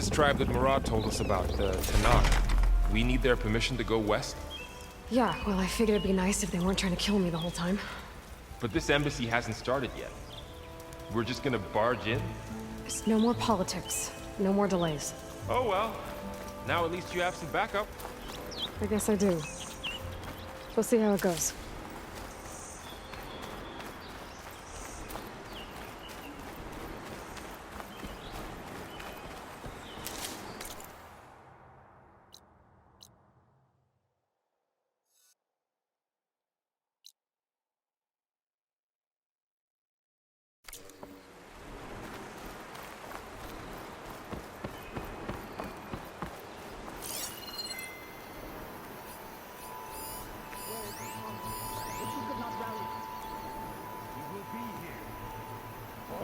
this tribe that Murad told us about, the Tanakh. We need their permission to go west? Yeah, well, I figured it'd be nice if they weren't trying to kill me the whole time. But this embassy hasn't started yet. We're just gonna barge in? There's no more politics. No more delays. Oh well. Now at least you have some backup. I guess I do. We'll see how it goes.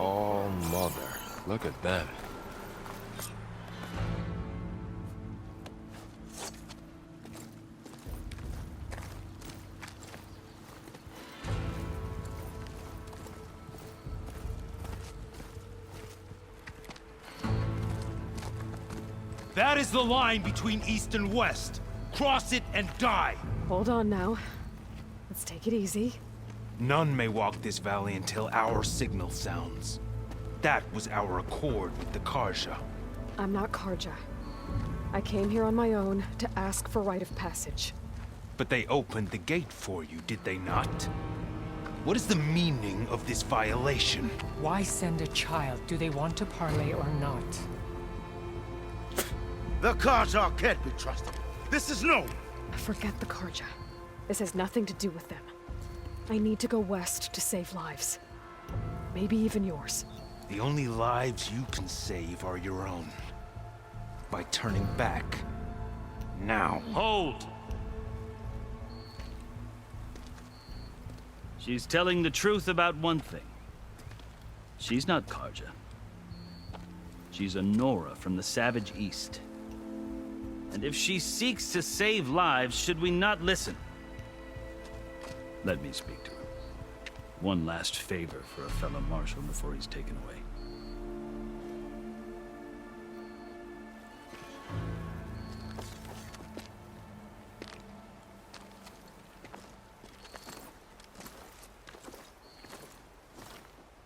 Oh, mother. Look at them. That is the line between East and West. Cross it and die. Hold on now. Let's take it easy. None may walk this valley until our signal sounds. That was our accord with the Karja. I'm not Karja. I came here on my own to ask for rite of passage. But they opened the gate for you, did they not? What is the meaning of this violation? Why send a child? Do they want to parley or not? The Karja can't be trusted. This is known. Forget the Karja. This has nothing to do with them. I need to go west to save lives. Maybe even yours. The only lives you can save are your own. By turning back. Now. Hold! She's telling the truth about one thing. She's not Karja. She's a Nora from the Savage East. And if she seeks to save lives, should we not listen? Let me speak to her. One last favor for a fellow marshal before he's taken away.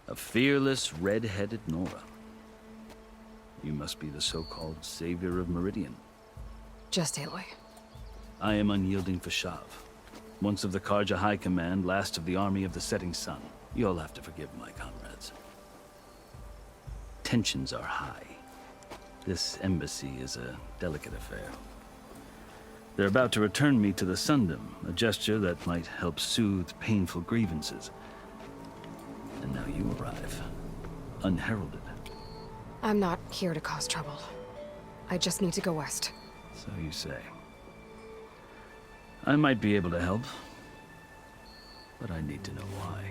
A fearless, red-headed Nora. You must be the so-called savior of Meridian. Just Aloy. I am unyielding Fashav. Once of the Karja High Command, last of the army of the setting sun. You'll have to forgive my comrades. Tensions are high. This embassy is a delicate affair. They're about to return me to the Sundom, a gesture that might help soothe painful grievances. And now you arrive, unheralded. I'm not here to cause trouble. I just need to go west. So you say. I might be able to help, but I need to know why.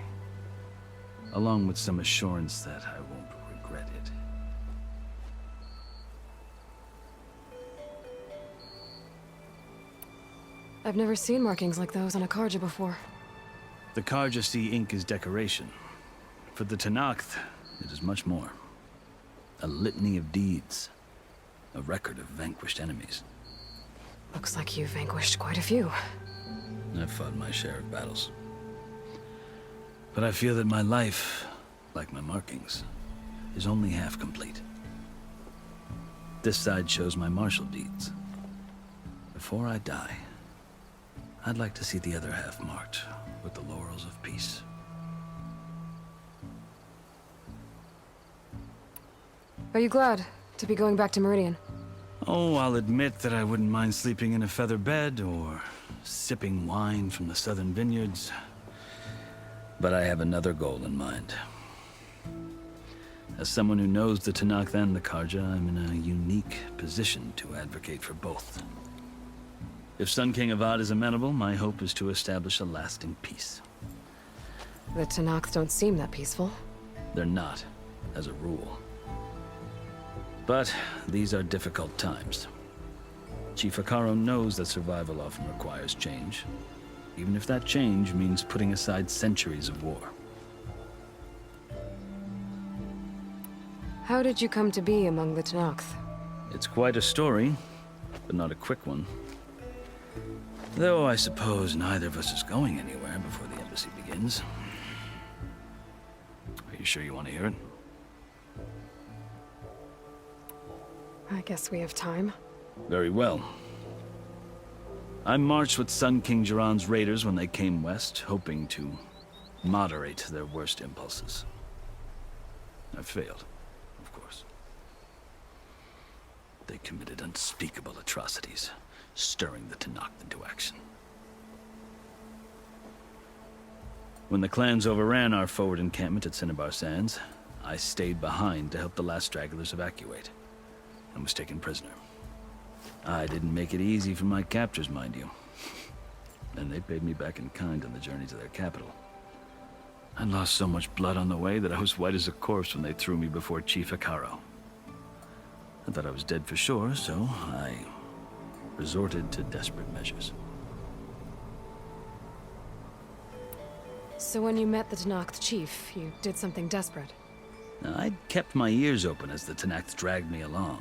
Along with some assurance that I won't regret it. I've never seen markings like those on a Karja before. The Karja see ink as decoration. For the Tanakh, it is much more. A litany of deeds. A record of vanquished enemies. Looks like you've vanquished quite a few. I've fought my share of battles. But I feel that my life, like my markings, is only half complete. This side shows my martial deeds. Before I die, I'd like to see the other half marked with the laurels of peace. Are you glad to be going back to Meridian? Oh, I'll admit that I wouldn't mind sleeping in a feather bed or sipping wine from the southern vineyards. But I have another goal in mind. As someone who knows the Tanakh and the Karja, I'm in a unique position to advocate for both. If Sun King Avad is amenable, my hope is to establish a lasting peace. The Tanakh don't seem that peaceful. They're not, as a rule. But these are difficult times. Chief Akaro knows that survival often requires change, even if that change means putting aside centuries of war. How did you come to be among the Tanakh? It's quite a story, but not a quick one. Though I suppose neither of us is going anywhere before the embassy begins. Are you sure you want to hear it? I guess we have time. Very well. I marched with Sun King Jiran's raiders when they came west, hoping to moderate their worst impulses. I failed, of course. They committed unspeakable atrocities, stirring the Tenakth into action. When the clans overran our forward encampment at Cinnabar Sands, I stayed behind to help the last stragglers evacuate, and was taken prisoner. I didn't make it easy for my captors, mind you. And they paid me back in kind on the journey to their capital. I lost so much blood on the way that I was white as a corpse when they threw me before Chief Hekarro. I thought I was dead for sure, so I resorted to desperate measures. So when you met the Tenakth chief, you did something desperate. Now, I'd kept my ears open as the Tenakth dragged me along,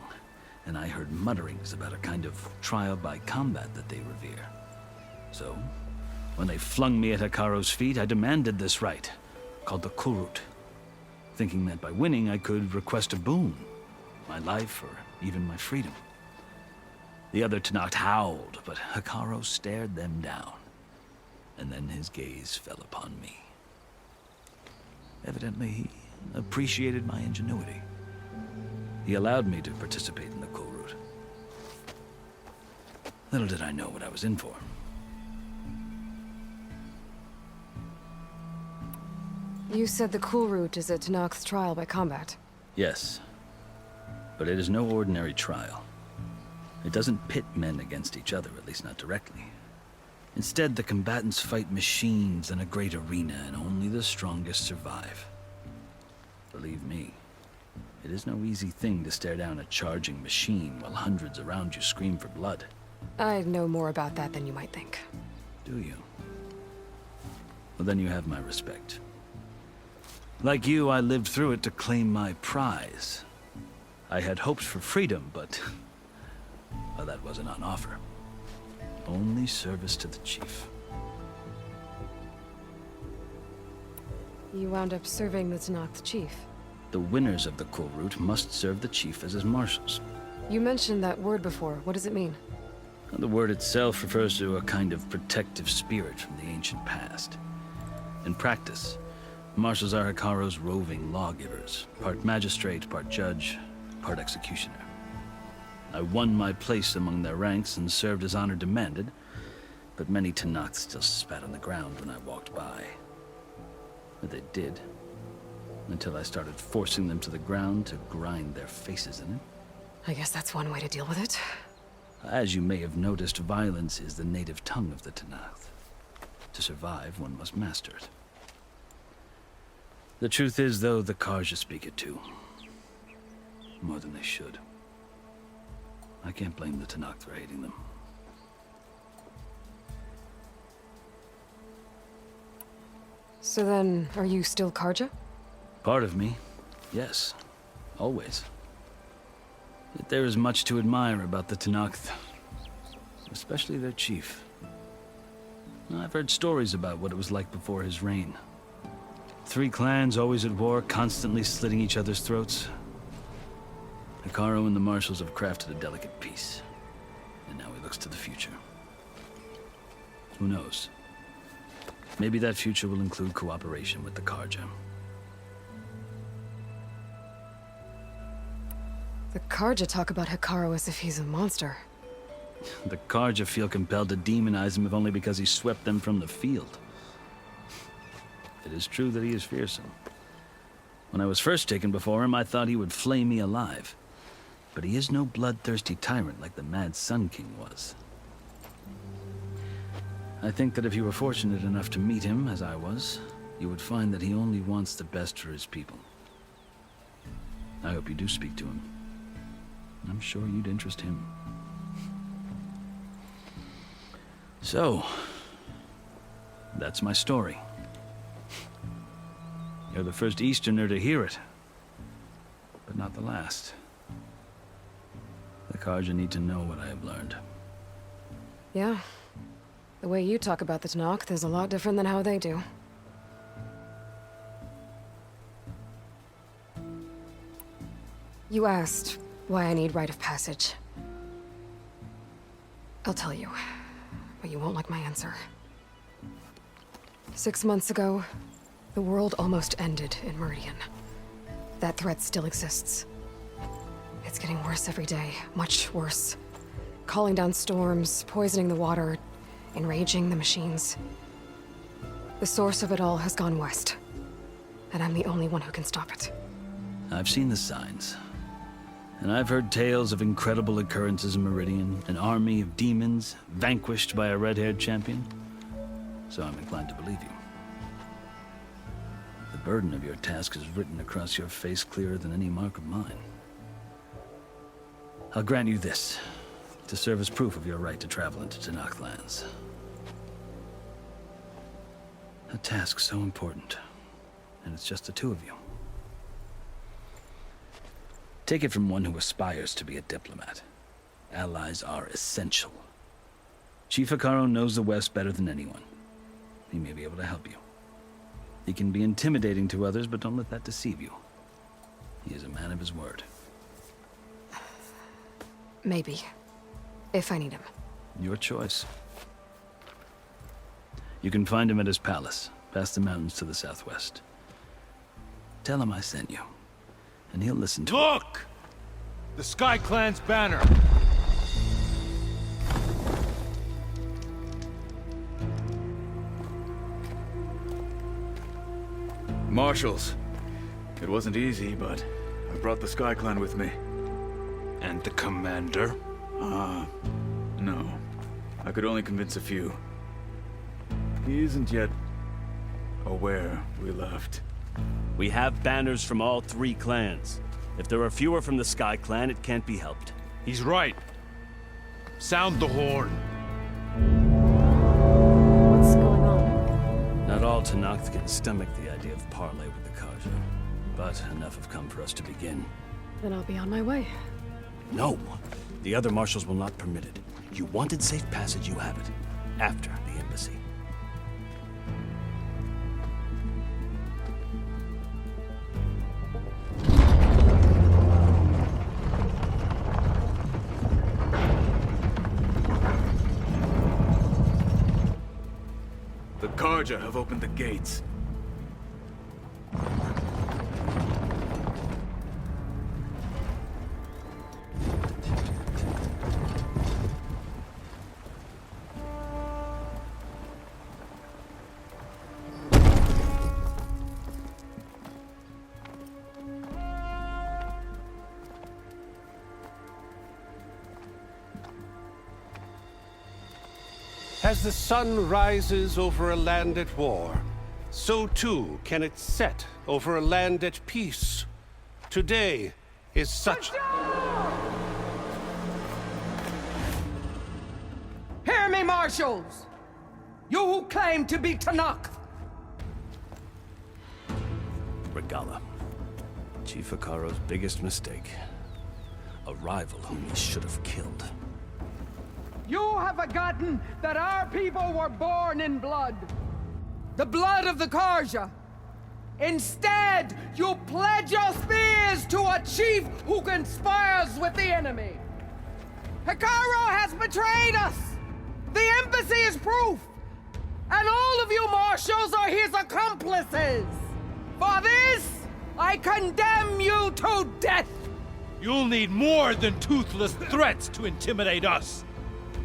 and I heard mutterings about a kind of trial by combat that they revere. So, when they flung me at Hekarro's feet, I demanded this rite, called the Kulrut, thinking that by winning I could request a boon, my life or even my freedom. The other Tenakth howled, but Hekarro stared them down, and then his gaze fell upon me. Evidently, he appreciated my ingenuity. He allowed me to participate in the Kulrut. Little did I know what I was in for. You said the Kulrut is a Tenakth's trial by combat. Yes, but it is no ordinary trial. It doesn't pit men against each other, at least not directly. Instead, the combatants fight machines in a great arena, and only the strongest survive. Believe me, it is no easy thing to stare down a charging machine while hundreds around you scream for blood. I know more about that than you might think. Do you? Well, then you have my respect. Like you, I lived through it to claim my prize. I had hoped for freedom, but well, that wasn't on offer. Only service to the chief. You wound up serving the Tenakth chief. The winners of the Kulrut must serve the chief as his marshals. You mentioned that word before. What does it mean? The word itself refers to a kind of protective spirit from the ancient past. In practice, marshals are Hekarro's roving lawgivers, part magistrate, part judge, part executioner. I won my place among their ranks and served as honor demanded, but many Tenakth still spat on the ground when I walked by. But they did, until I started forcing them to the ground to grind their faces in it. I guess that's one way to deal with it. As you may have noticed, violence is the native tongue of the Tenakth. To survive, one must master it. The truth is, though, the Karja speak it too. More than they should. I can't blame the Tenakth for hating them. So then, are you still Karja? Part of me, yes. Always. Yet there is much to admire about the Tenakth. Especially their chief. I've heard stories about what it was like before his reign. 3 clans always at war, constantly slitting each other's throats. Hekarro and the marshals have crafted a delicate peace. And now he looks to the future. Who knows? Maybe that future will include cooperation with the Karja. The Karja talk about Hekarro as if he's a monster. The Karja feel compelled to demonize him if only because he swept them from the field. It is true that he is fearsome. When I was first taken before him, I thought he would flay me alive. But he is no bloodthirsty tyrant like the Mad Sun King was. I think that if you were fortunate enough to meet him, as I was, you would find that he only wants the best for his people. I hope you do speak to him. I'm sure you'd interest him. So, that's my story. You're the first Easterner to hear it, but not the last. Carja need to know what I have learned. Yeah. The way you talk about the Tanakh is a lot different than how they do. You asked why I need rite of passage. I'll tell you, but you won't like my answer. 6 months ago, the world almost ended in Meridian. That threat still exists. It's getting worse every day, much worse. Calling down storms, poisoning the water, enraging the machines. The source of it all has gone west, and I'm the only one who can stop it. I've seen the signs. And I've heard tales of incredible occurrences in Meridian, an army of demons vanquished by a red-haired champion. So I'm inclined to believe you. The burden of your task is written across your face clearer than any mark of mine. I'll grant you this, to serve as proof of your right to travel into Tanakh lands. A task so important, and it's just the two of you. Take it from one who aspires to be a diplomat. Allies are essential. Chief Hekarro knows the West better than anyone. He may be able to help you. He can be intimidating to others, but don't let that deceive you. He is a man of his word. Maybe. If I need him. Your choice. You can find him at his palace, past the mountains to the southwest. Tell him I sent you, and he'll listen to it. Look! The Sky Clan's banner! Marshals. It wasn't easy, but I brought the Sky Clan with me. And the commander? No. I could only convince a few. He isn't yet aware we left. We have banners from all 3 clans. If there are fewer from the Sky Clan, it can't be helped. He's right. Sound the horn. What's going on? Not all Tanakh can stomach the idea of parley with the Carja, but enough have come for us to begin. Then I'll be on my way. No! The other marshals will not permit it. You wanted safe passage, you have it. After the embassy. The Carja have opened the gates. As the sun rises over a land at war, so too can it set over a land at peace. Today is such... Hear me, marshals! You who claim to be Tanakh! Regalla. Chief Hekarro's biggest mistake. A rival whom he should have killed. You have forgotten that our people were born in blood. The blood of the Carja. Instead, you pledge your spears to a chief who conspires with the enemy. Hekarro has betrayed us. The embassy is proof. And all of you marshals are his accomplices. For this, I condemn you to death. You'll need more than toothless threats to intimidate us.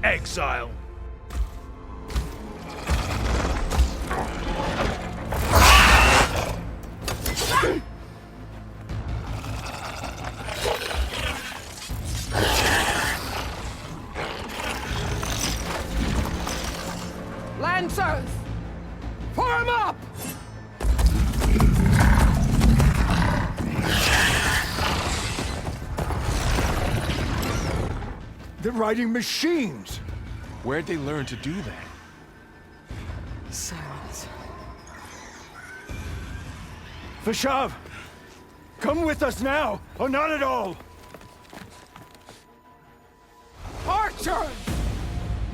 Exile. Lancers, form up! They're riding machines! Where'd they learn to do that? Silence. Vashav! Come with us now, or not at all! Archers!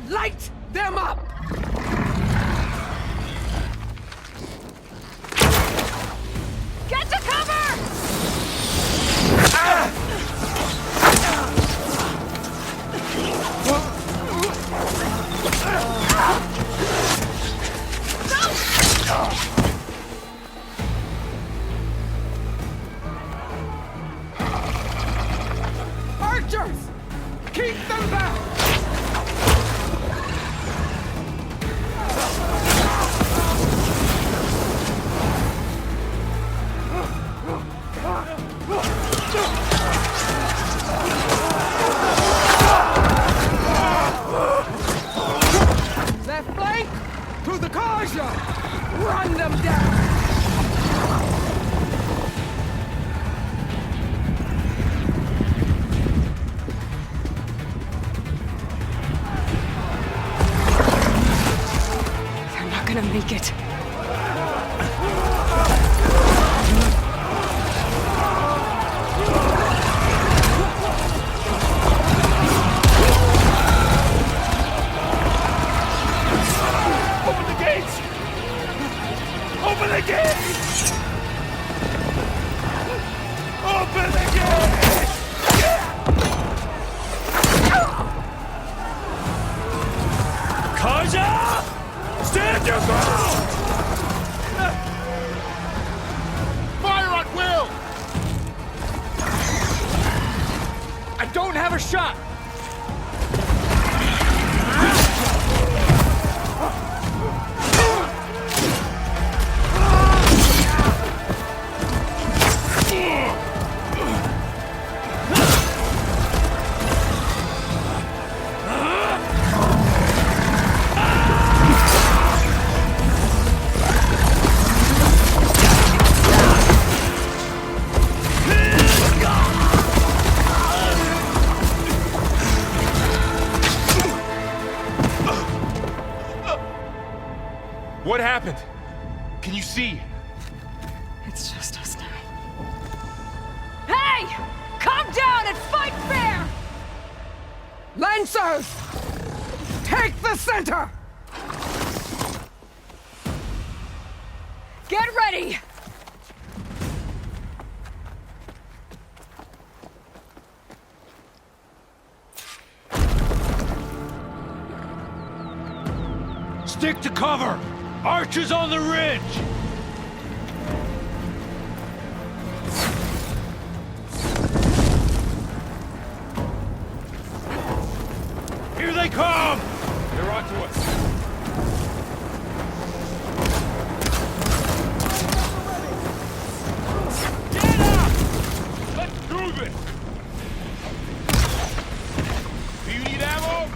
Light them up! Get to cover! Archers! Keep them back! Left flank! To the Karja! Run them down! They're not gonna make it. Open the gates! Open the gates! Open the gates! Kaja! Stand your ground! Fire at will! I don't have a shot! What happened? Can you see? It's just us now. Hey! Calm down and fight fair! Lancers! Take the center! Get ready! Stick to cover! Archers on the ridge! Here they come! They're onto us. Get up! Let's do this! Do you need ammo?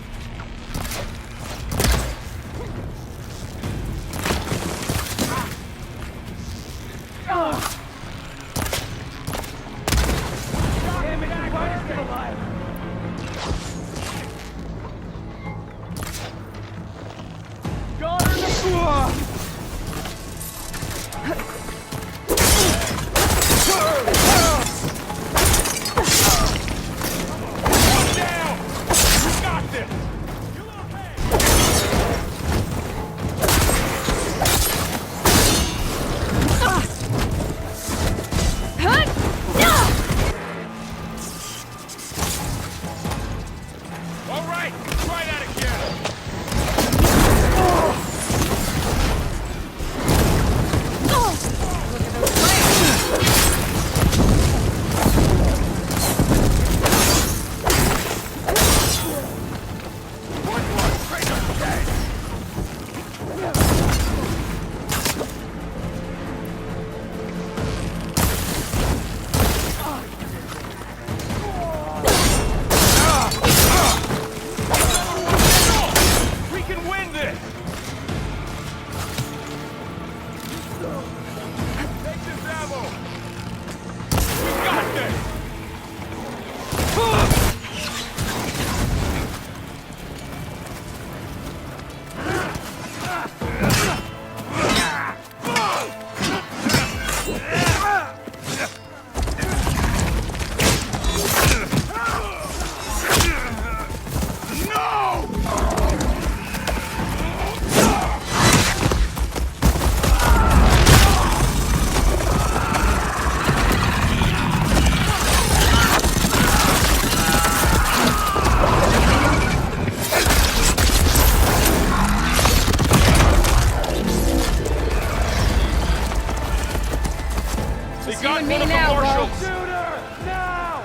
got on one me of the now, marshals! Rogue. Shoot her! Now!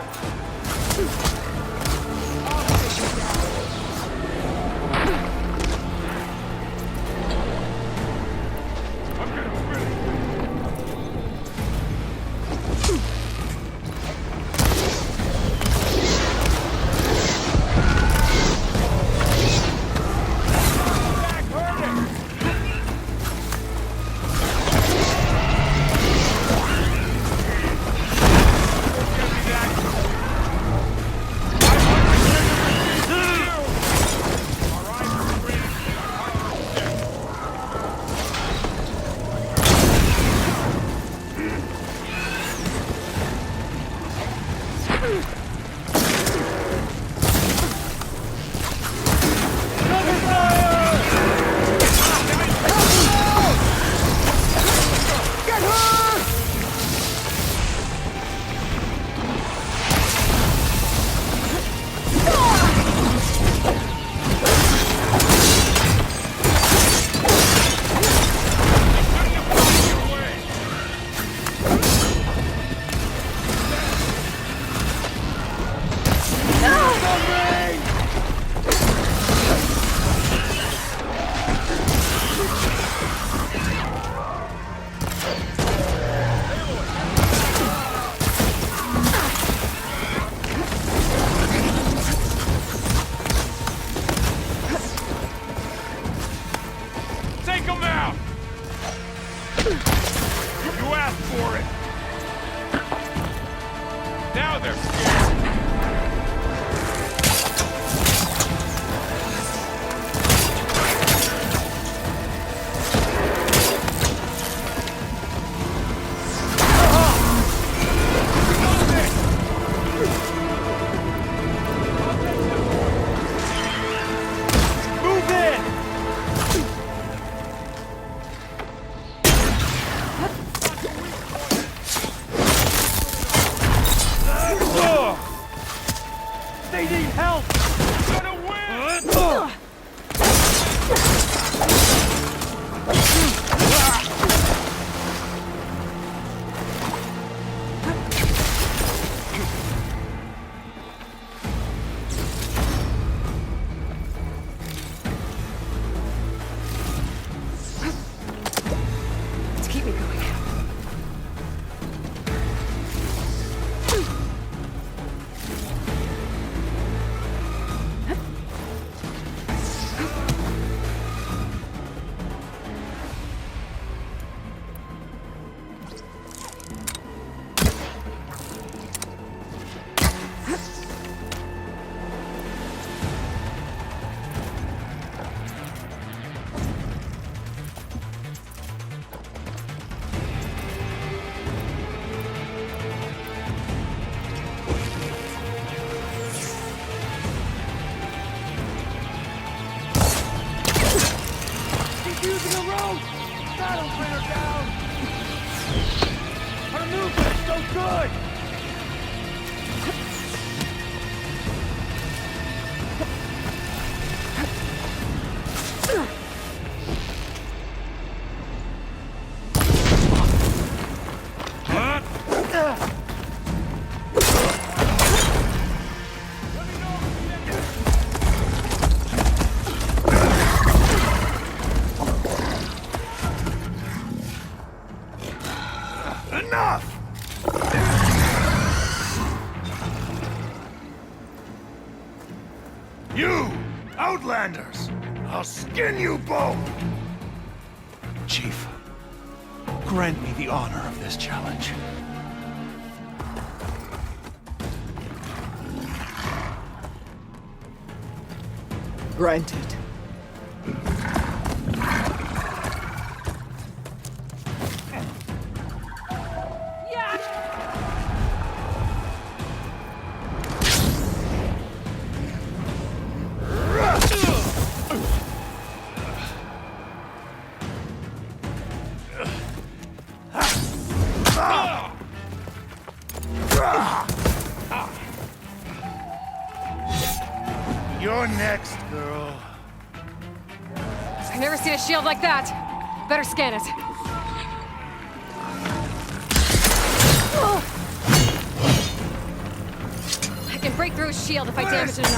Take them out! You asked for it! Now they're scared! Move in! They need help! Gonna win! To keep me going. He's using a rope! That'll bring her down! Her movement's so good! Enough! You, Outlanders! I'll skin you both! Chief, grant me the honor of this challenge. Granted. You're next, girl. I've never seen a shield like that. Better scan it. break through his shield if I damage it enough.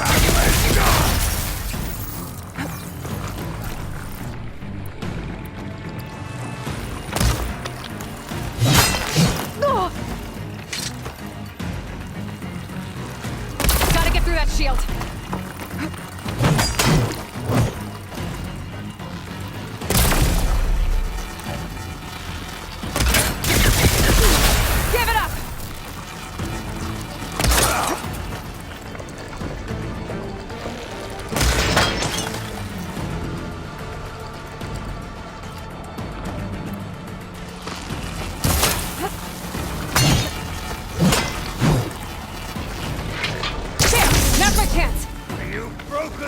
Gotta get through that shield. Give it up! Now's my chance! You broke the...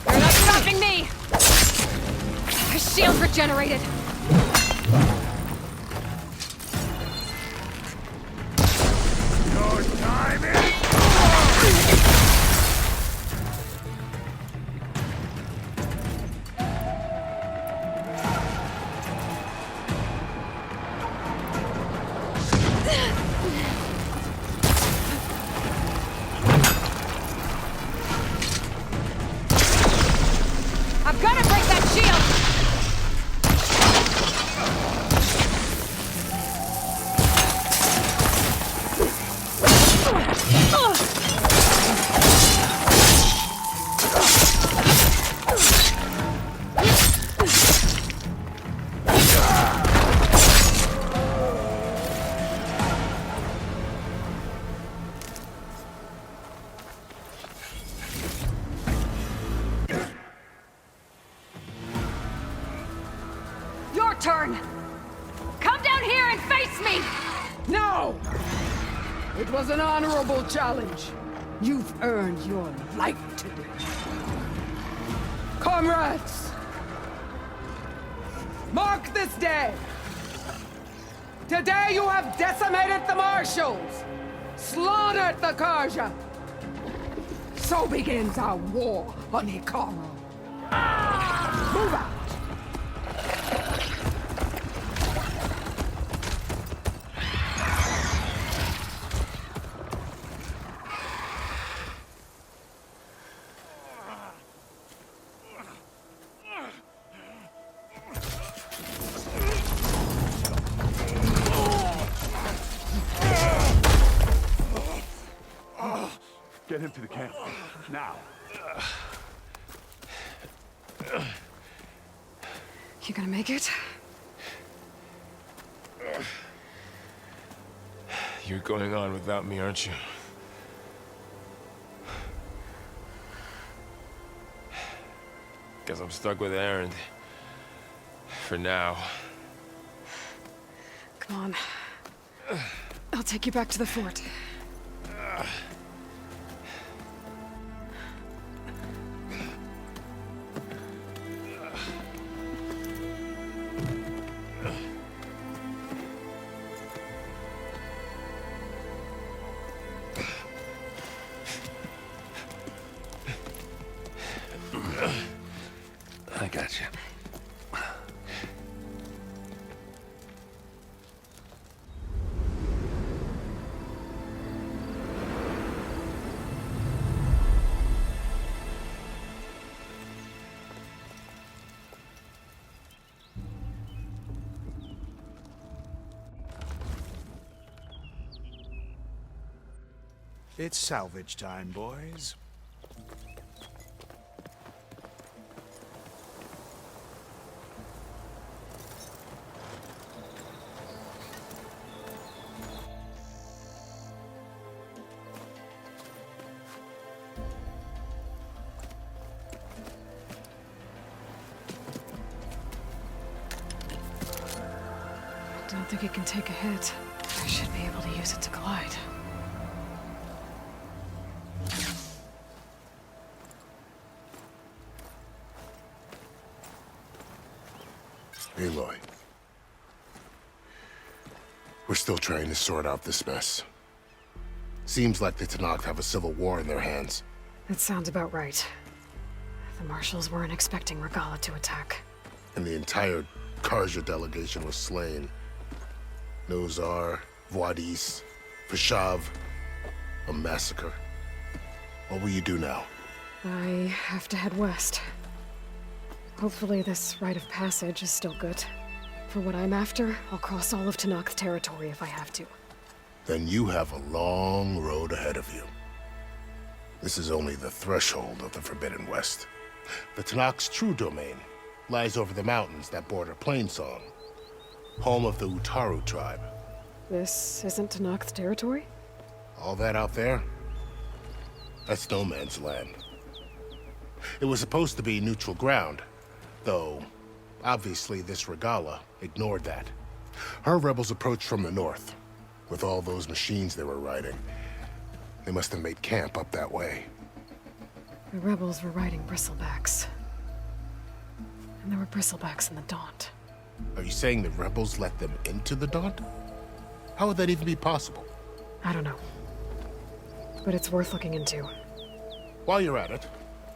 You're not stopping me! My shield's regenerated! Your time is... I'm gonna break that shield! Your turn! Come down here and face me! No! It was an honorable challenge. You've earned your life today. Comrades! Mark this day! Today you have decimated the Marshals! Slaughtered the Karja! So begins our war on Hikaru. Move out! Get him to the camp. Now. You gonna make it? You're going on without me, aren't you? Guess I'm stuck with Aaron. For now. Come on. I'll take you back to the fort. I got you. It's salvage time, boys. Don't think it can take a hit. I should be able to use it to glide. Aloy. We're still trying to sort out this mess. Seems like the Tenakth have a civil war in their hands. That sounds about right. The marshals weren't expecting Regalla to attack. And the entire Karja delegation was slain. Nozar, Voidis, Fashav. A massacre. What will you do now? I have to head west. Hopefully this rite of passage is still good. For what I'm after, I'll cross all of Tenakth territory if I have to. Then you have a long road ahead of you. This is only the threshold of the Forbidden West. The Tenakth's true domain lies over the mountains that border Plainsong, home of the Utaru tribe. This isn't Tenakth territory? All that out there? That's no man's land. It was supposed to be neutral ground, though obviously this Regalla ignored that. Her rebels approached from the north, with all those machines they were riding. They must have made camp up that way. The rebels were riding bristlebacks. And there were bristlebacks in the Daunt. Are you saying the rebels let them into the Daunt? How would that even be possible? I don't know. But it's worth looking into. While you're at it,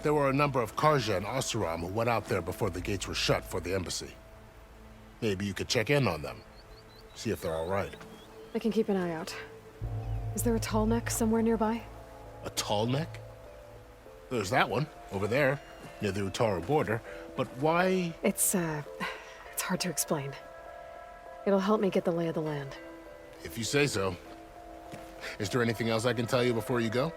there were a number of Karja and Oseram who went out there before the gates were shut for the embassy. Maybe you could check in on them. See if they're all right. I can keep an eye out. Is there a tall neck somewhere nearby? A tall neck? There's that one, over there, near the Utaru border. But why? It's hard to explain. It'll help me get the lay of the land. If you say so. Is there anything else I can tell you before you go?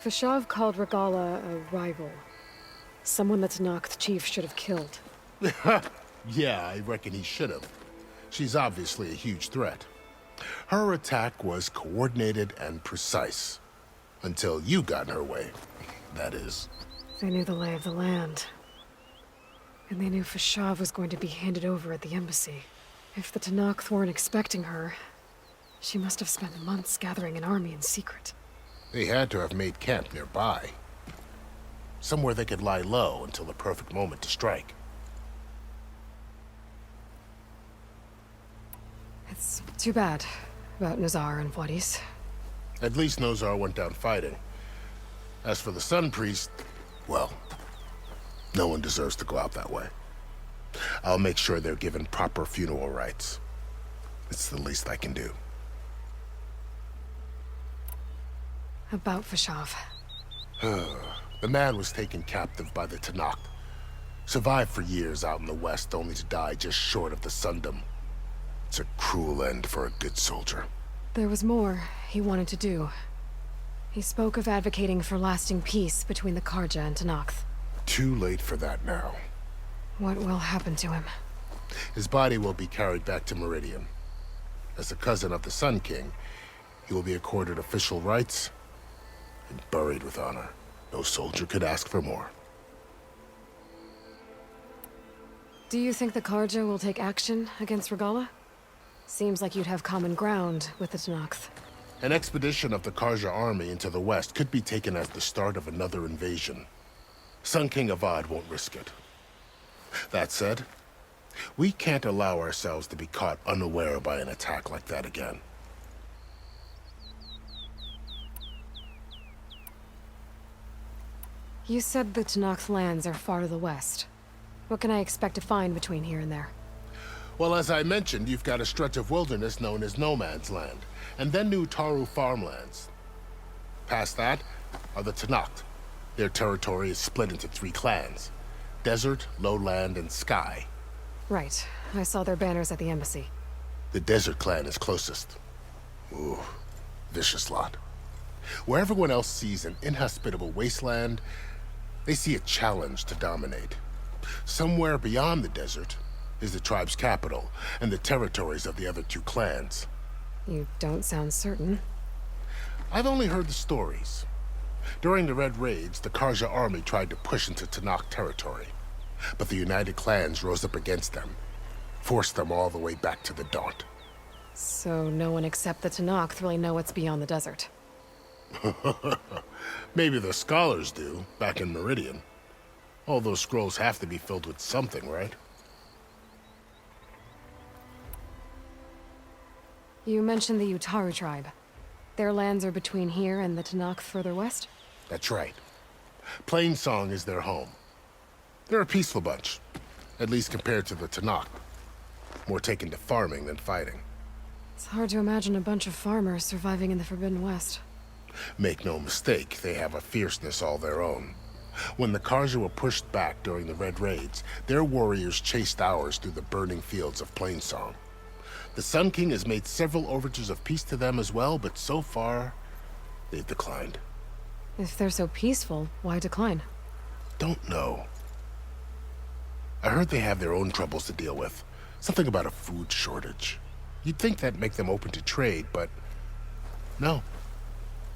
Fashav called Regalla a rival. Someone that Tenakth chief should have killed. Yeah, I reckon he should have. She's obviously a huge threat. Her attack was coordinated and precise. Until you got in her way, that is. They knew the lay of the land. And they knew Fashav was going to be handed over at the embassy. If the Tenakth weren't expecting her, she must have spent months gathering an army in secret. They had to have made camp nearby. Somewhere they could lie low until the perfect moment to strike. It's too bad about Nozar and Voidis. At least Nozar went down fighting. As for the Sun Priest, well, no one deserves to go out that way. I'll make sure they're given proper funeral rites. It's the least I can do. About Fashav. The man was taken captive by the Tenakth. Survived for years out in the west, only to die just short of the Sundom. It's a cruel end for a good soldier. There was more he wanted to do. He spoke of advocating for lasting peace between the Karja and Tenakth. Too late for that now. What will happen to him? His body will be carried back to Meridian. As a cousin of the Sun King, he will be accorded official rights and buried with honor. No soldier could ask for more. Do you think the Karja will take action against Regalla? Seems like you'd have common ground with the Tenakth. An expedition of the Karja army into the west could be taken as the start of another invasion. Sun King Avad won't risk it. That said, we can't allow ourselves to be caught unaware by an attack like that again. You said the Tenakth lands are far to the west. What can I expect to find between here and there? Well, as I mentioned, you've got a stretch of wilderness known as No Man's Land, and then new Utaru farmlands. Past that are the Tenakth. Their territory is split into 3 clans: Desert, Lowland, and Sky. Right. I saw their banners at the embassy. The Desert clan is closest. Ooh, vicious lot. Where everyone else sees an inhospitable wasteland, they see a challenge to dominate. Somewhere beyond the desert is the tribe's capital and the territories of the other 2 clans. You don't sound certain. I've only heard the stories. During the Red Raids, the Karja army tried to push into Tenakth territory, but the United Clans rose up against them, forced them all the way back to the Daunt. So no one except the Tenakth really know what's beyond the desert. Maybe the scholars do, back in Meridian. All those scrolls have to be filled with something, right? You mentioned the Utaru tribe. Their lands are between here and the Tanakh further west? That's right. Plainsong is their home. They're a peaceful bunch, at least compared to the Tanakh. More taken to farming than fighting. It's hard to imagine a bunch of farmers surviving in the Forbidden West. Make no mistake, they have a fierceness all their own. When the Karja were pushed back during the Red Raids, their warriors chased ours through the burning fields of Plainsong. The Sun King has made several overtures of peace to them as well, but so far, they've declined. If they're so peaceful, why decline? Don't know. I heard they have their own troubles to deal with. Something about a food shortage. You'd think that'd make them open to trade, but no.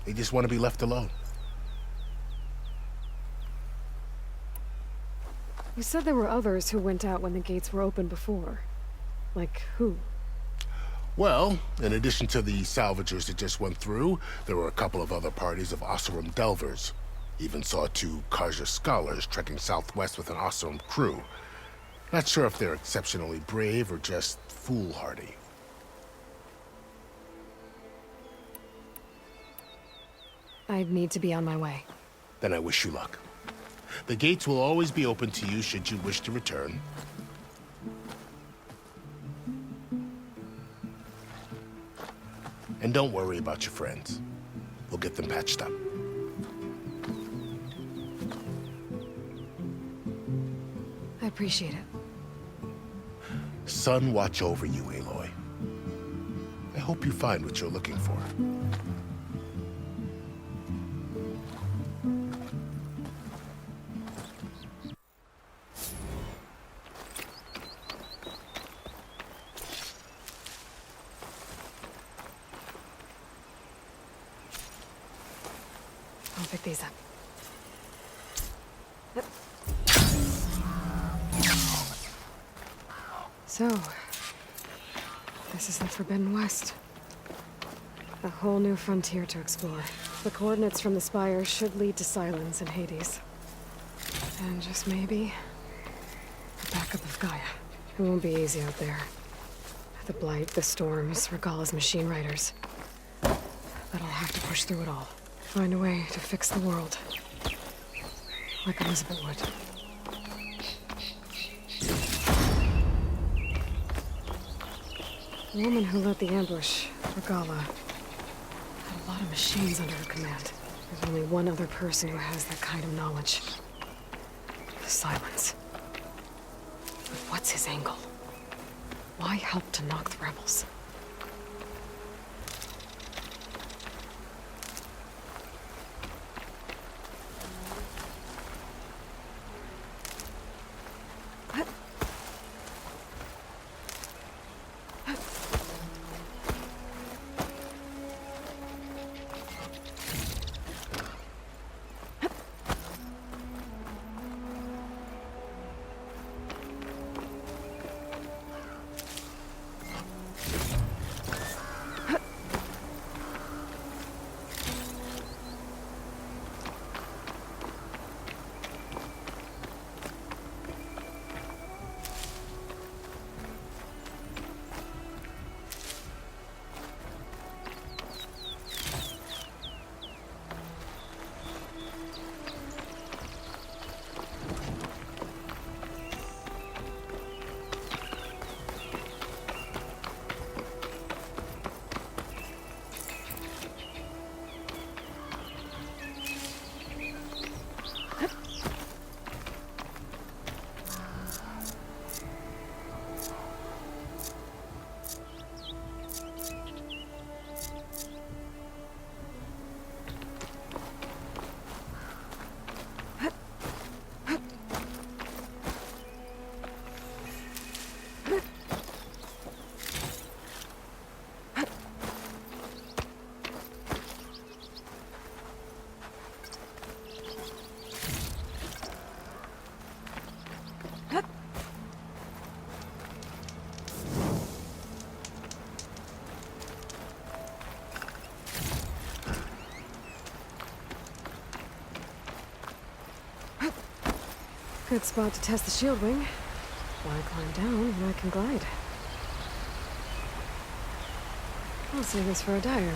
They just want to be left alone. You said there were others who went out when the gates were open before. Like who? Well, in addition to the salvagers that just went through, there were a couple of other parties of Oseram delvers. Even saw 2 Karja scholars trekking southwest with an Oseram crew. Not sure if they're exceptionally brave or just foolhardy. I'd need to be on my way. Then I wish you luck. The gates will always be open to you should you wish to return. And don't worry about your friends. We'll get them patched up. I appreciate it. Sun watch over you, Aloy. I hope you find what you're looking for. I'll pick these up. So, this is the Forbidden West. A whole new frontier to explore. The coordinates from the spire should lead to Silence and Hades. And just maybe, the backup of Gaia. It won't be easy out there. The Blight, the Storms, Regalla's machine riders. But I'll have to push through it all. Find a way to fix the world. Like Elizabeth would. The woman who led the ambush, Regalla, had a lot of machines under her command. There's only one other person who has that kind of knowledge. The Silence. But what's his angle? Why help to knock the rebels? Good spot to test the shield wing. Why climb down when I can glide? I'll save this for a dyer.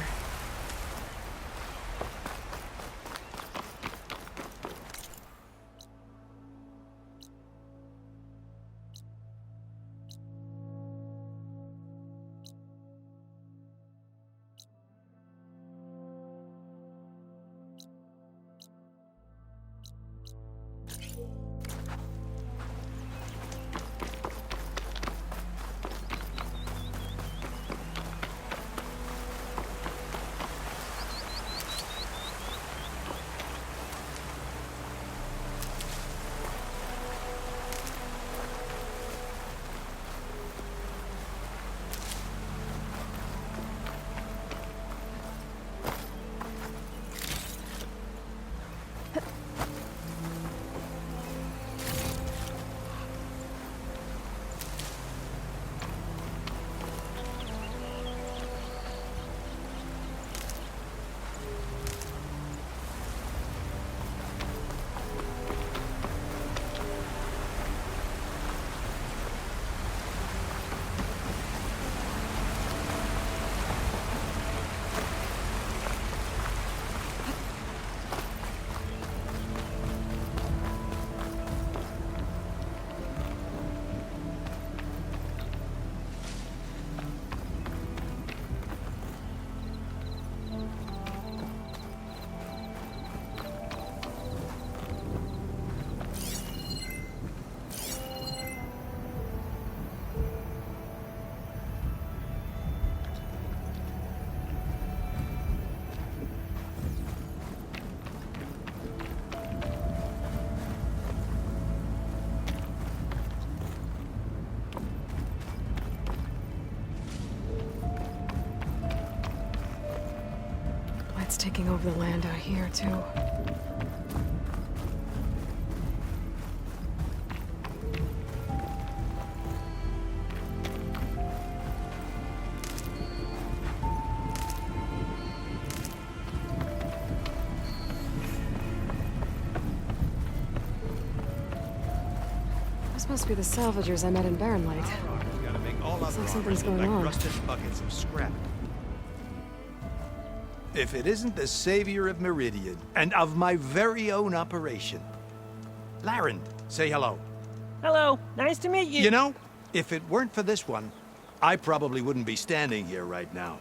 It's taking over the land out here, too. This must be the salvagers I met in Barren Light. Looks like something's going on. Rusted buckets of scrap. If it isn't the savior of Meridian, and of my very own operation. Laren, say hello. Hello, nice to meet you. You know, if it weren't for this one, I probably wouldn't be standing here right now.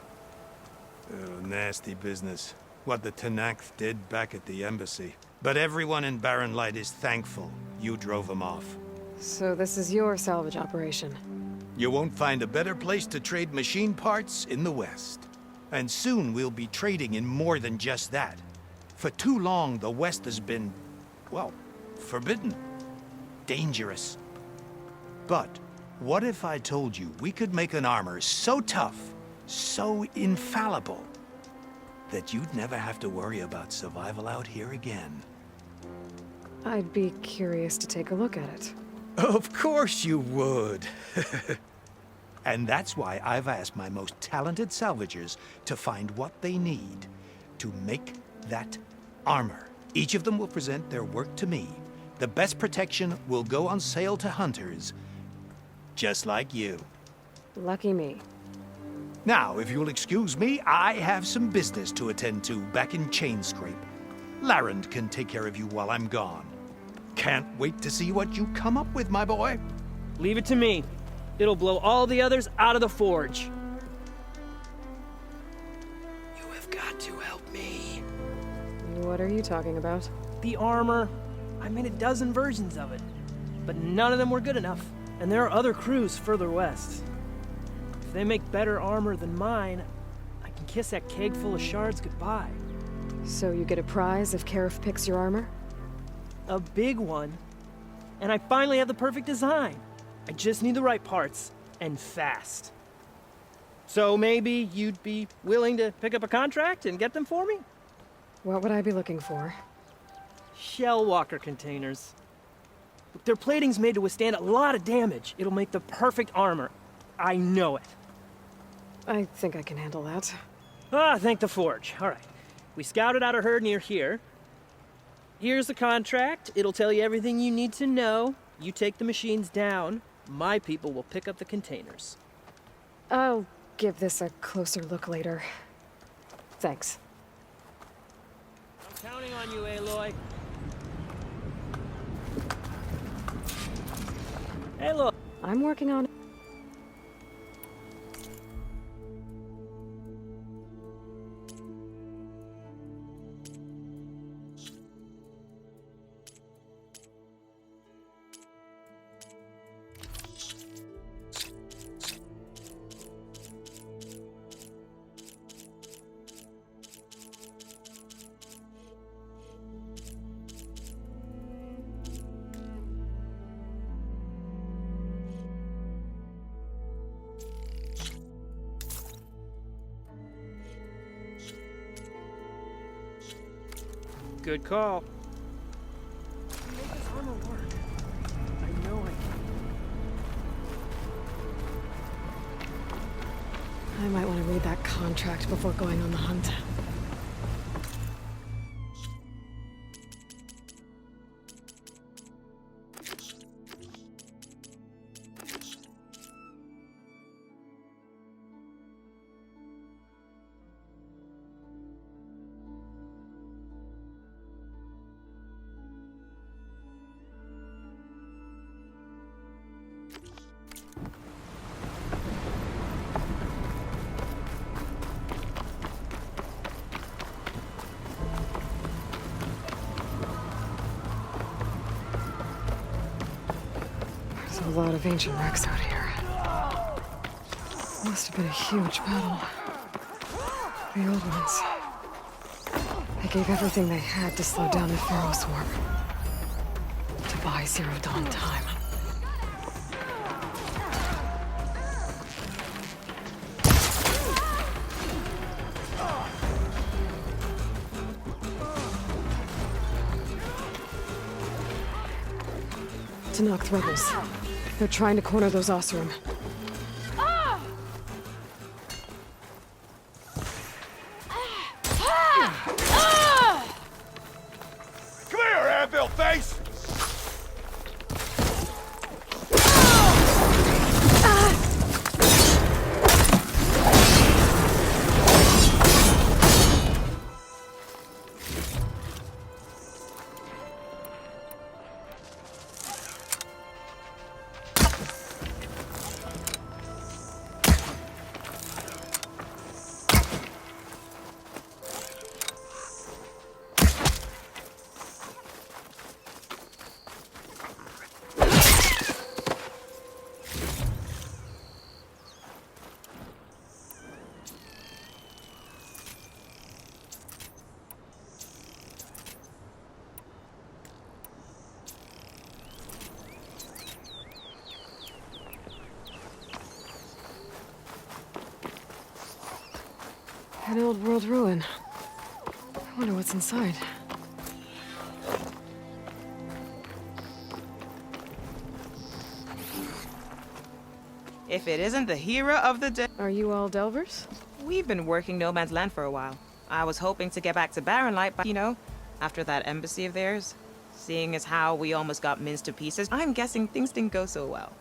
Oh, nasty business. What the Tenakth did back at the embassy. But everyone in Barren Light is thankful you drove them off. So this is your salvage operation? You won't find a better place to trade machine parts in the West. And soon we'll be trading in more than just that. For too long, the West has been, well, forbidden. Dangerous. But what if I told you we could make an armor so tough, so infallible, that you'd never have to worry about survival out here again? I'd be curious to take a look at it. Of course you would. And that's why I've asked my most talented salvagers to find what they need to make that armor. Each of them will present their work to me. The best protection will go on sale to hunters, just like you. Lucky me. Now, if you'll excuse me, I have some business to attend to back in Chainscrape. Laren can take care of you while I'm gone. Can't wait to see what you come up with, my boy. Leave it to me. It'll blow all the others out of the forge. You have got to help me. What are you talking about? The armor. I made a dozen versions of it, but none of them were good enough. And there are other crews further west. If they make better armor than mine, I can kiss that keg full of shards goodbye. So you get a prize if Karif picks your armor? A big one. And I finally have the perfect design. I just need the right parts, and fast. So maybe you'd be willing to pick up a contract and get them for me? What would I be looking for? Shell walker containers. Their plating's made to withstand a lot of damage. It'll make the perfect armor. I know it. I think I can handle that. Ah, thank the forge. All right. We scouted out a herd near here. Here's the contract. It'll tell you everything you need to know. You take the machines down. My people will pick up the containers. I'll give this a closer look later. Thanks. I'm counting on you, Aloy. Aloy! I'm working on it. Good call. Make this armor work. I know I can. I might want to read that contract before going on the hunt. There's a lot of ancient wrecks out here. Must have been a huge battle. The old ones. They gave everything they had to slow down the Pharaoh swarm. To buy Zero Dawn time. To knock the rebels. They're trying to corner those Oseram. Come here, anvil face! An old world ruin. I wonder what's inside. If it isn't the hero of the day... Are you all Delvers? We've been working No Man's Land for a while. I was hoping to get back to Barren Light, but, you know, after that embassy of theirs, seeing as how we almost got minced to pieces, I'm guessing things didn't go so well.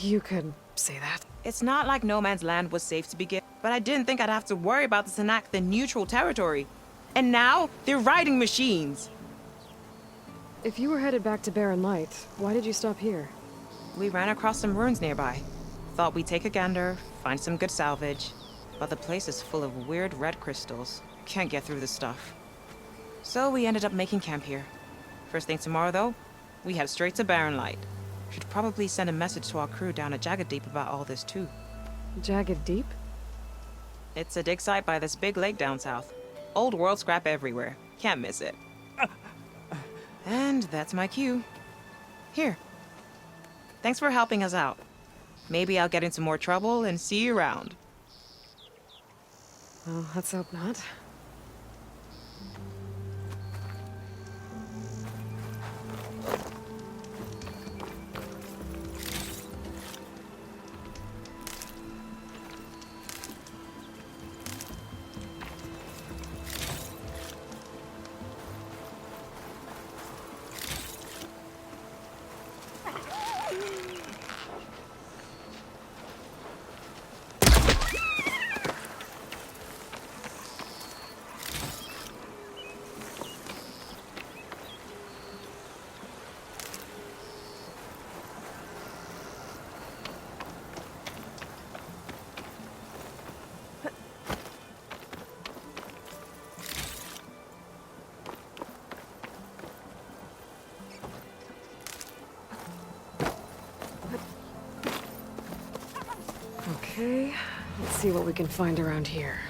You could say that. It's not like No Man's Land was safe to begin, but I didn't think I'd have to worry about this enact the neutral territory. And now, they're riding machines. If you were headed back to Barren Light, why did you stop here? We ran across some ruins nearby. Thought we'd take a gander, find some good salvage. But the place is full of weird red crystals. Can't get through the stuff. So we ended up making camp here. First thing tomorrow, though, we head straight to Barren Light. Should probably send a message to our crew down at Jagged Deep about all this, too. Jagged Deep? It's a dig site by this big lake down south. Old world scrap everywhere. Can't miss it. And that's my cue. Here. Thanks for helping us out. Maybe I'll get into more trouble and see you around. Well, let's hope not. Okay, let's see what we can find around here.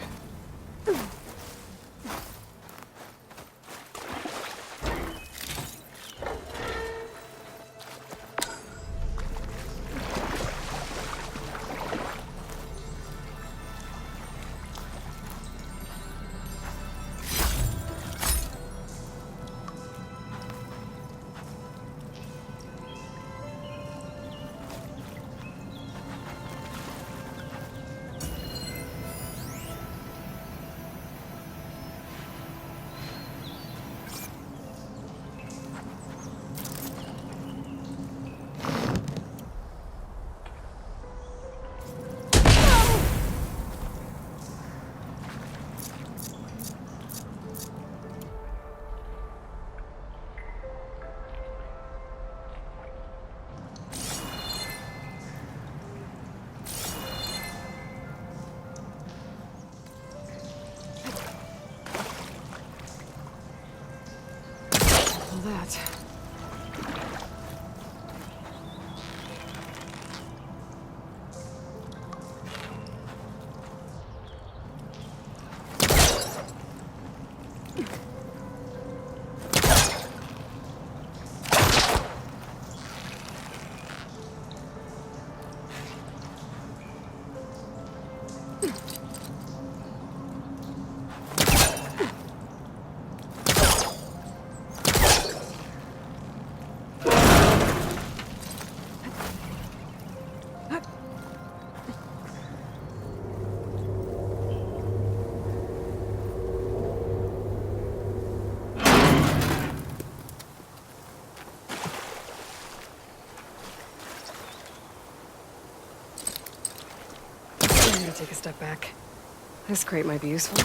That. I'm gonna take a step back. This crate might be useful.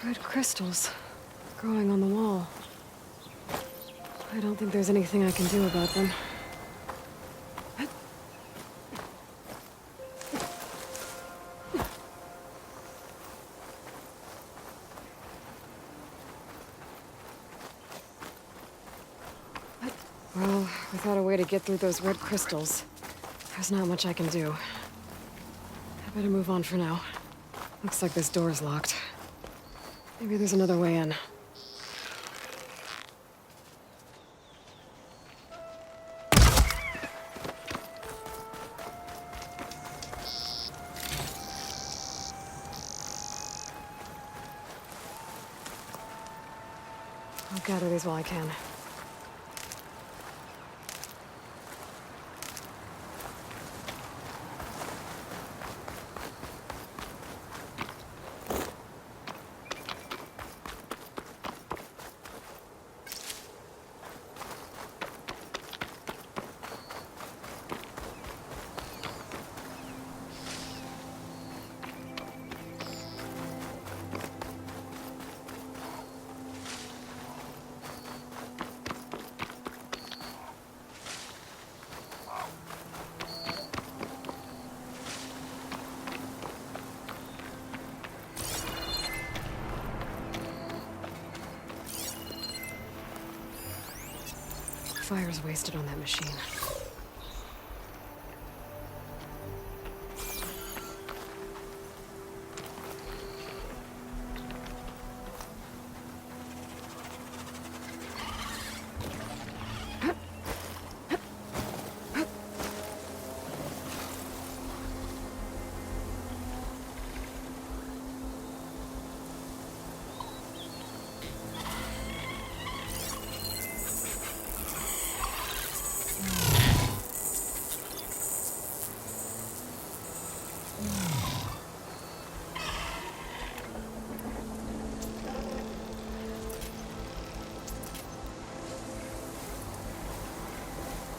Red crystals growing on the wall. I don't think there's anything I can do about them. Well, without a way to get through those red crystals, there's not much I can do. I better move on for now. Looks like this door's locked. Maybe there's another way in. I'll gather these while I can. fire's wasted on that machine.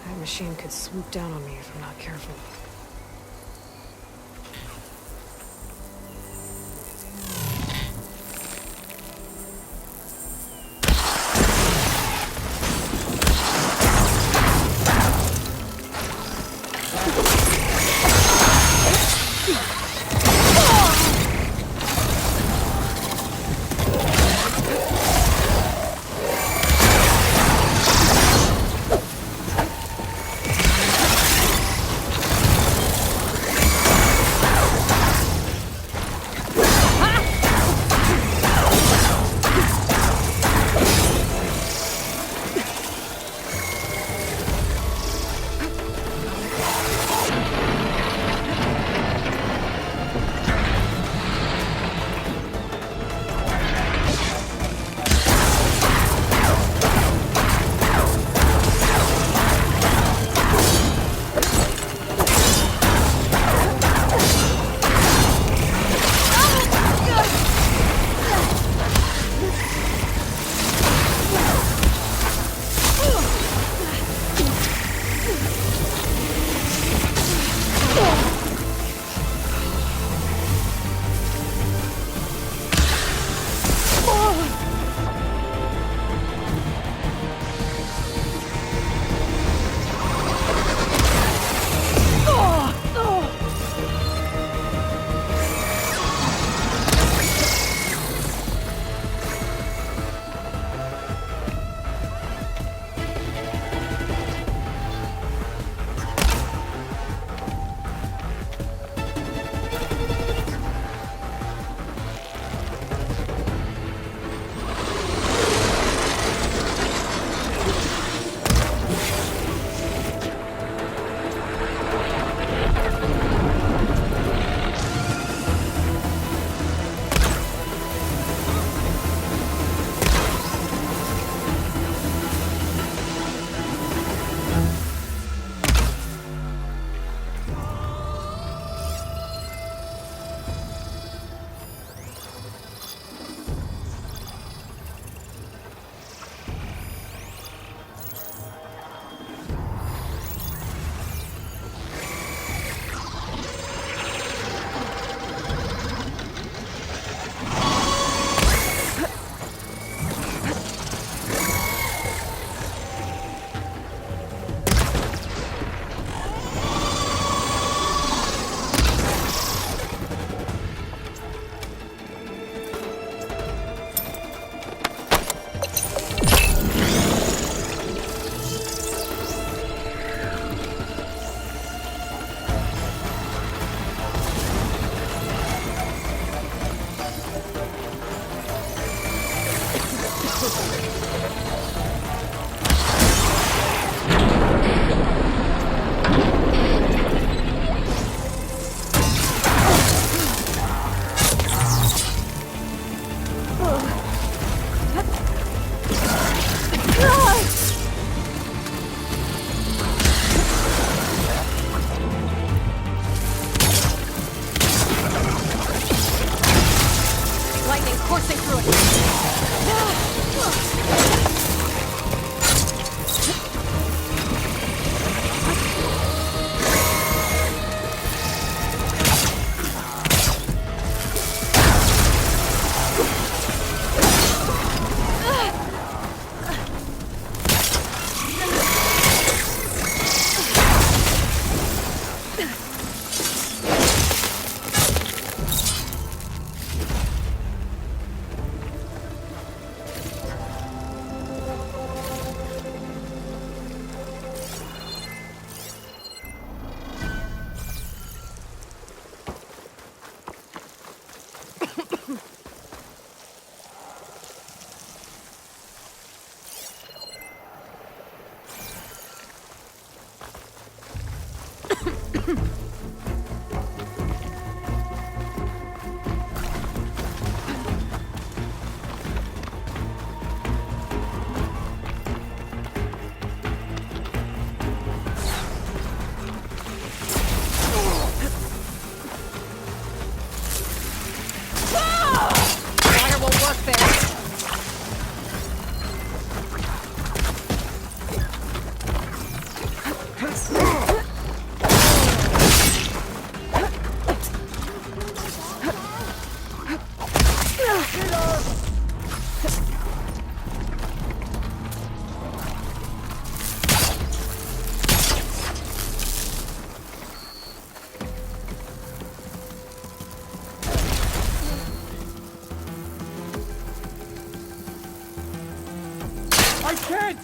That machine could swoop down on me if I'm not careful.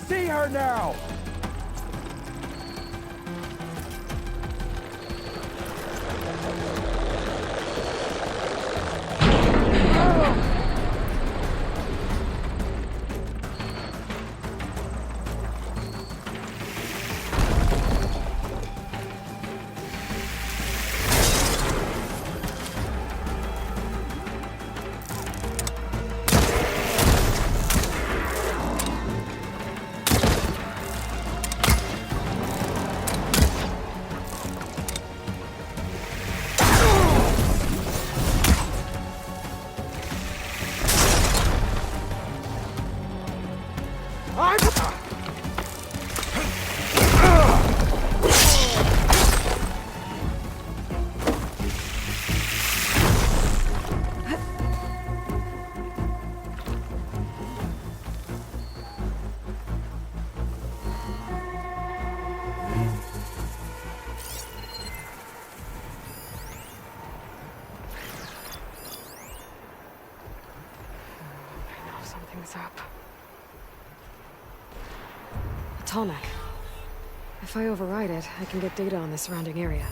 see her now! Something's up. A tallneck. If I override it, I can get data on the surrounding area.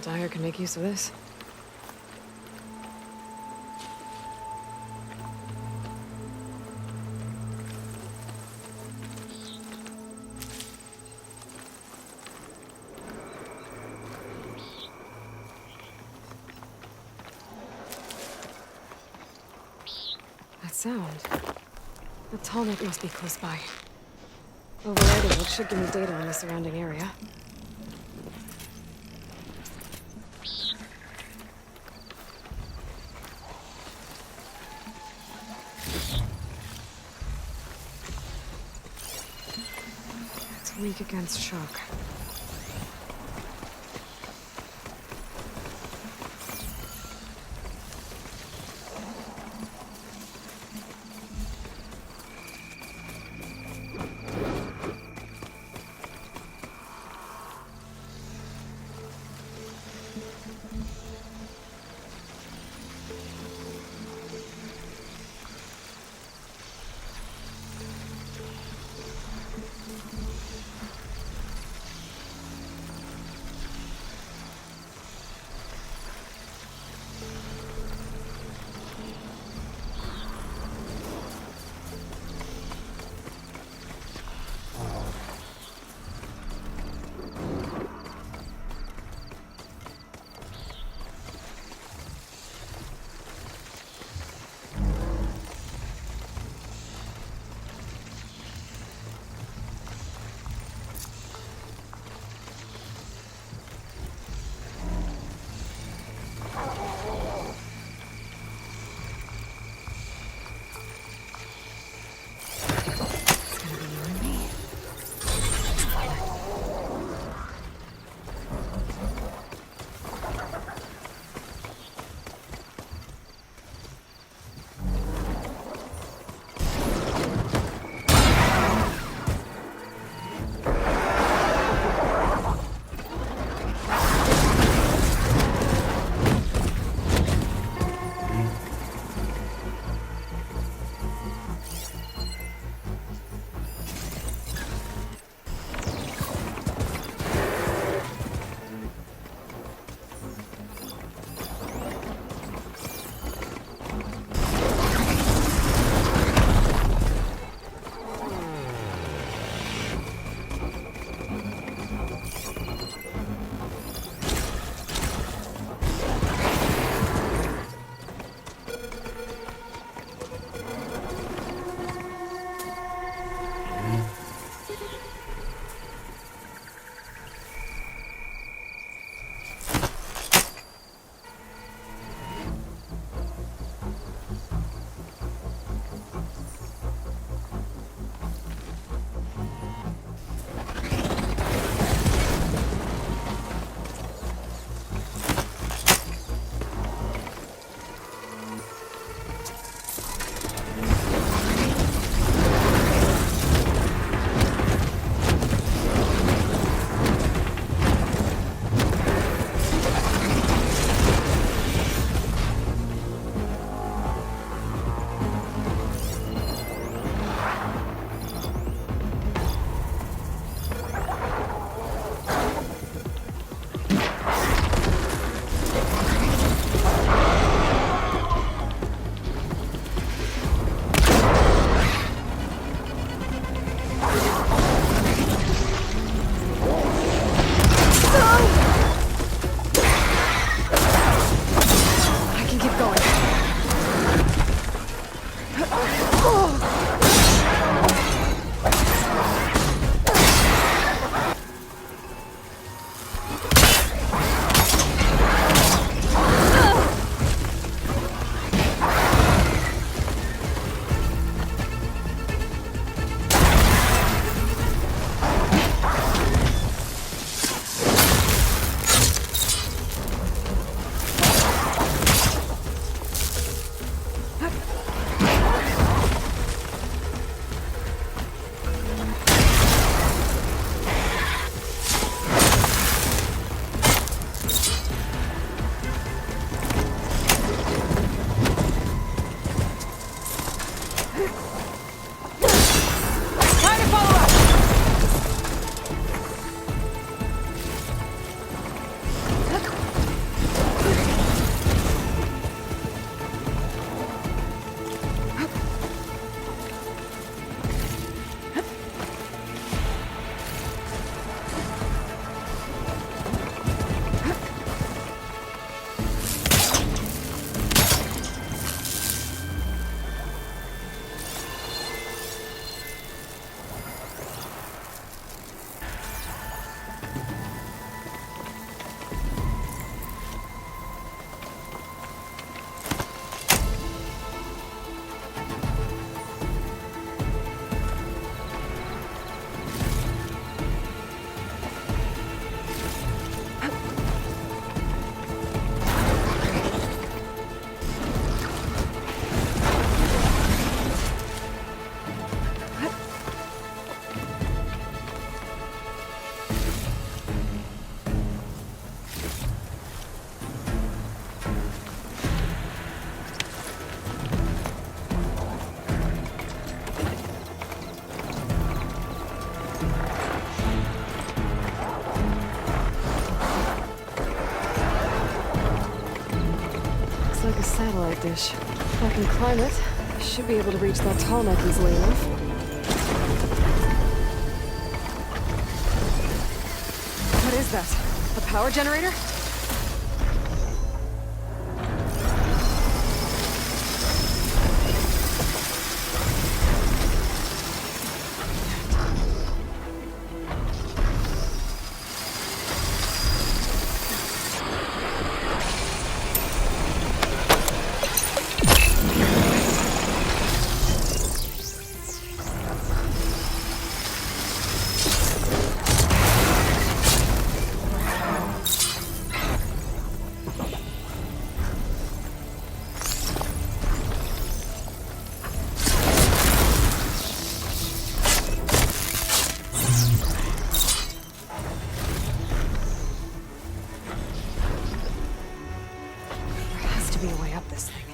Dyer can make use of this. That sound. The tallneck must be close by. Overriding it should give me data on the surrounding area. Weak against shock. like a satellite dish. If I can climb it, I should be able to reach that tall neck easily enough. What is that? A power generator? Be a way up this thing.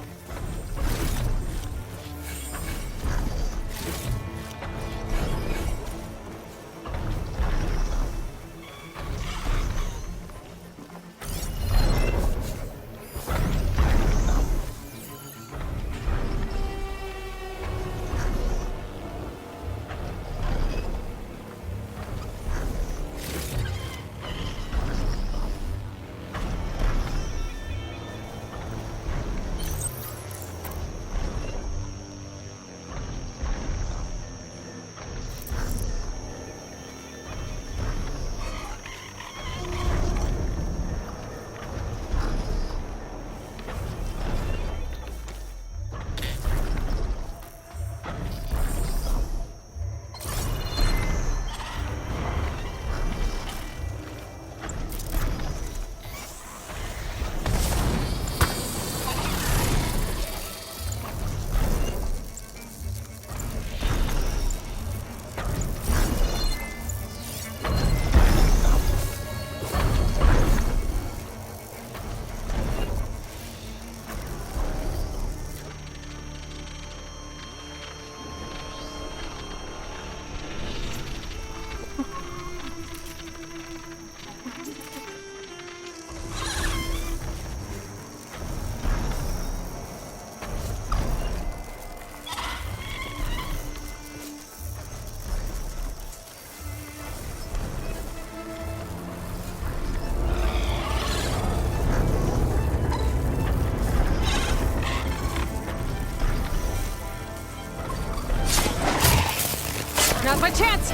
Now's my chance!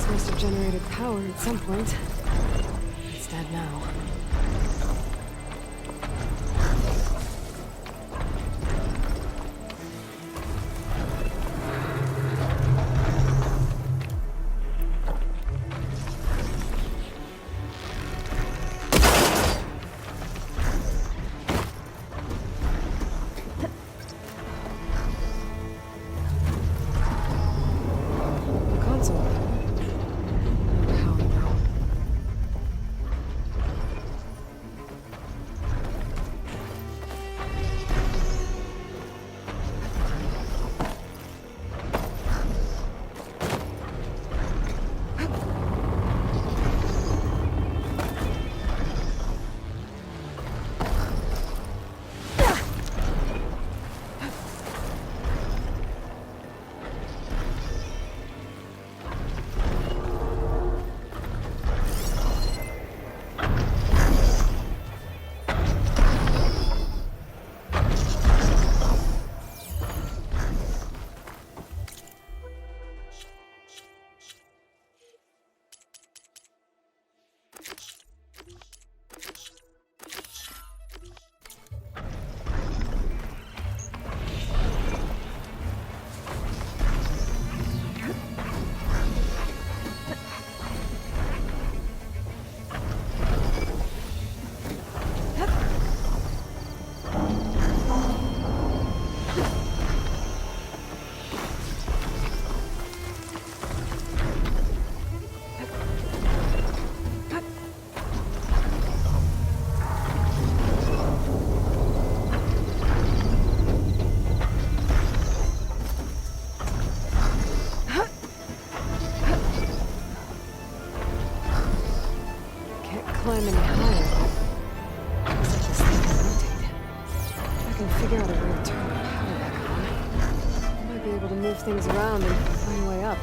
Must have generated power at some point. It's dead now. climb any higher, but looks like this thing can rotate. If I can figure out a way to turn the power back on, I might be able to move things around and find a way up.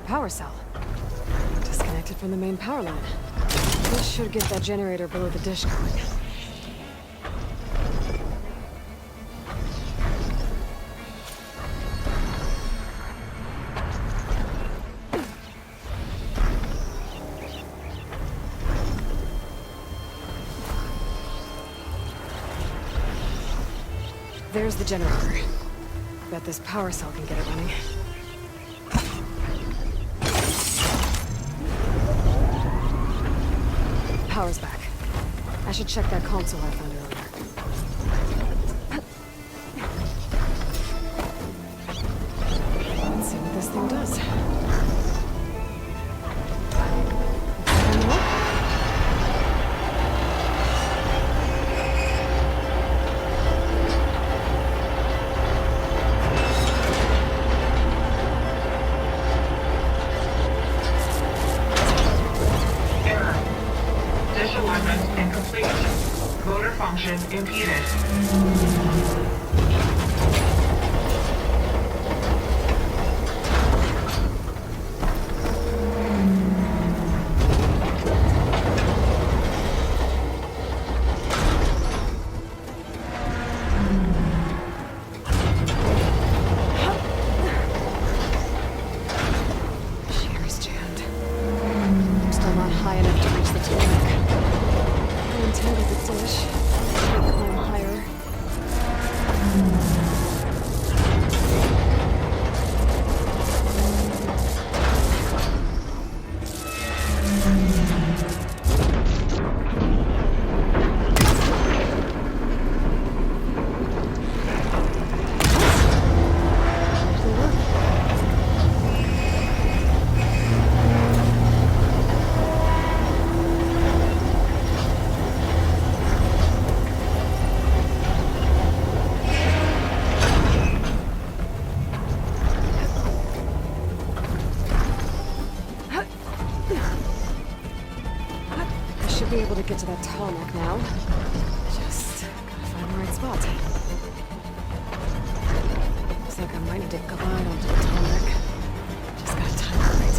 Power cell. Disconnected from the main power line. This should get that generator below the dish going. There's the generator. Bet this power cell can get it running. Power's back. I should check that console I found earlier. Let's see what this thing does. Impeded. Sherry's jammed. I'm still not high enough to reach the tarmac. I intended the dish. Climb higher. Be able to get to that tarmac now. Just gotta find the right spot. Looks like I might need to glide onto the tarmac. Just gotta time it right.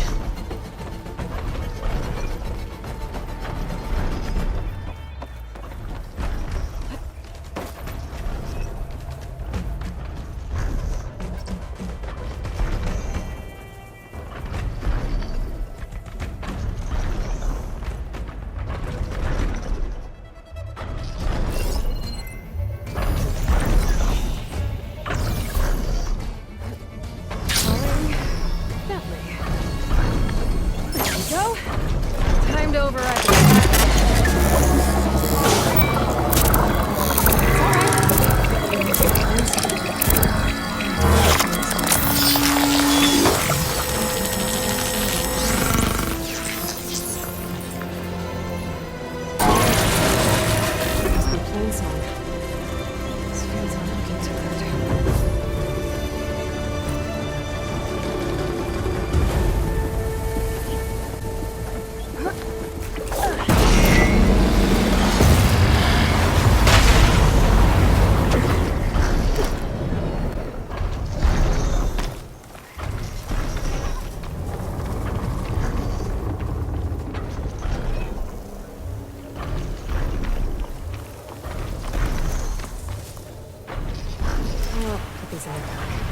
Put these in your pack.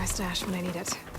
Stash when I need it.